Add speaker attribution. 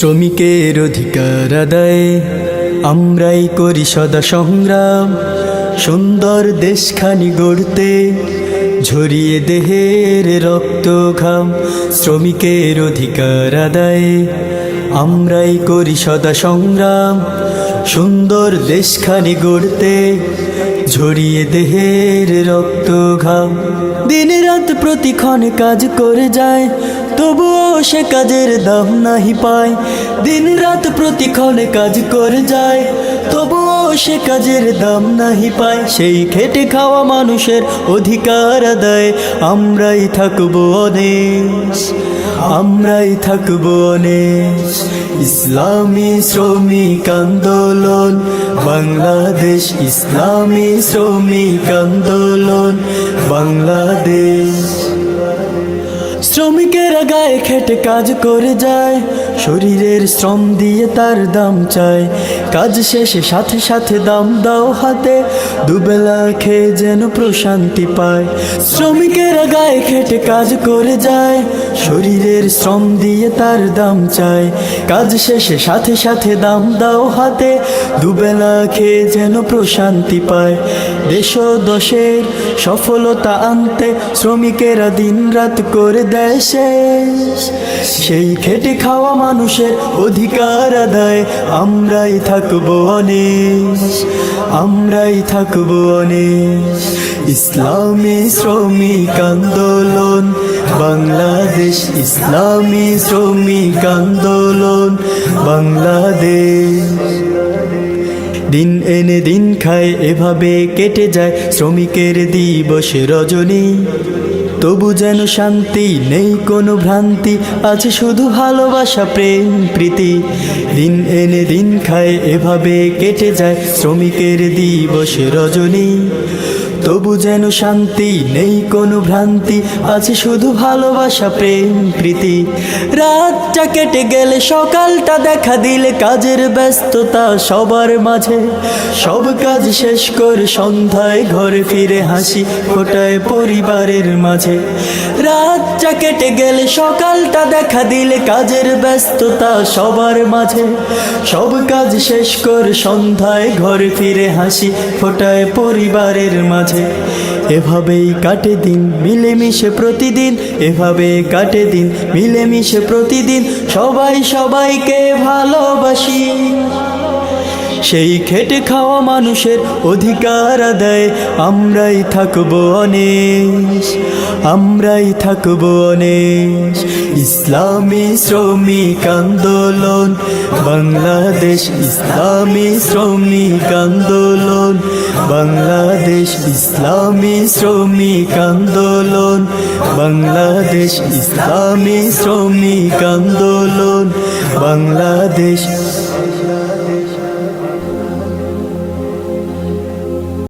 Speaker 1: শ্রমিকের অধিকার আদায়ে আমরাই করি সদা সংগ্রাম। সুন্দর দেশখানি গড়তে ঝরিয়ে দেহের রক্ত ঘাম। শ্রমিকের অধিকার আদায়ে আমরাই করি সদা সংগ্রাম। সুন্দর দেশখানি গড়তে ঝরিয়ে দেহের রক্ত ঘাম। দিন রাত প্রতিক্ষণে কাজ করে যায়, তবুও সে কাজের দাম নাহি পায়। দিন রাত প্রতিক্ষণে কাজ করে যায়, তবুও সে কাজের দাম নাহি পায়। সেই খেটে খাওয়া মানুষের অধিকার আদায় আমরাই থাকবো অনেক, আমরাই থাকবো অনেক। ইসলামী শ্রমিক আন্দোলন বাংলাদেশ, ইসলামী শ্রমিক আন্দোলন বাংলাদেশ। শ্রমিকেরা গায়ে খেটে কাজ করে যায়, শরীরের শ্রম দিয়ে তার দাম চায়। কাজ শেষে সাথে সাথে দাম দাও হাতে, দুবেলা খেয়ে যেন প্রশান্তি পায়। শ্রমিকেরা গায়ে খেটে কাজ করে যায়, শরীরের শ্রম দিয়ে তার দাম চায়। কাজ শেষে সাথে সাথে দাম দাও হাতে, দুবেলা খেয়ে যেন প্রশান্তি পায়। দেশ ও দশের সফলতা আনতে শ্রমিকেরা দিন রাত করে দেয় শেষ। সেই খেটে খাওয়া মানুষের অধিকার আদায় আমরাই থাকবো অনেক, আমরাই থাকবো অনেক। ইসলামী শ্রমিক আন্দোলন বাংলাদেশ, ইসলামী শ্রমিক আন্দোলন বাংলাদেশ। দিন এনে দিন খায় এভাবে কেটে যায় শ্রমিকের দিবস রজনী। তবু যেন শান্তি নেই কোনো ভ্রান্তি, আছে শুধু ভালোবাসা প্রেম প্রীতি। দিন এনে দিন খায় এভাবে কেটে যায় শ্রমিকের দিবস রজনী। তবু যেন শান্তি নেই কোনো ভ্রান্তি, আছে শুধু ভালোবাসা প্রেম প্রীতি। রাতটা কেটে গেলে সকালটা দেখা দিলে কাজের ব্যস্ততা সবার মাঝে। সব কাজ শেষ করে সন্ধ্যায় ঘরে ফিরে হাসি ফোটায় পরিবারের মাঝে। রাতটা কেটে গেলে সকালটা দেখা দিলে কাজের ব্যস্ততা সবার মাঝে। সব কাজ শেষ করে সন্ধ্যায় ঘরে ফিরে হাসি ফোটায় পরিবারের মাঝে। এভাবেই কাটে দিন মিলেমিশে প্রতিদিন, এভাবে কাটে দিন মিলেমিশে প্রতিদিন। সবাই সবাইকে ভালোবাসি, সেই খেটে খাওয়া মানুষের অধিকার আদায় আমরাই থাকবো অনেক, আমরাই থাকবো অনেক। ইসলামী শ্রমিক আন্দোলন বাংলাদেশ, ইসলামী শ্রমিক আন্দোলন বাংলাদেশ, ইসলামী শ্রমিক আন্দোলন বাংলাদেশ, ইসলামী শ্রমিক আন্দোলন বাংলাদেশ।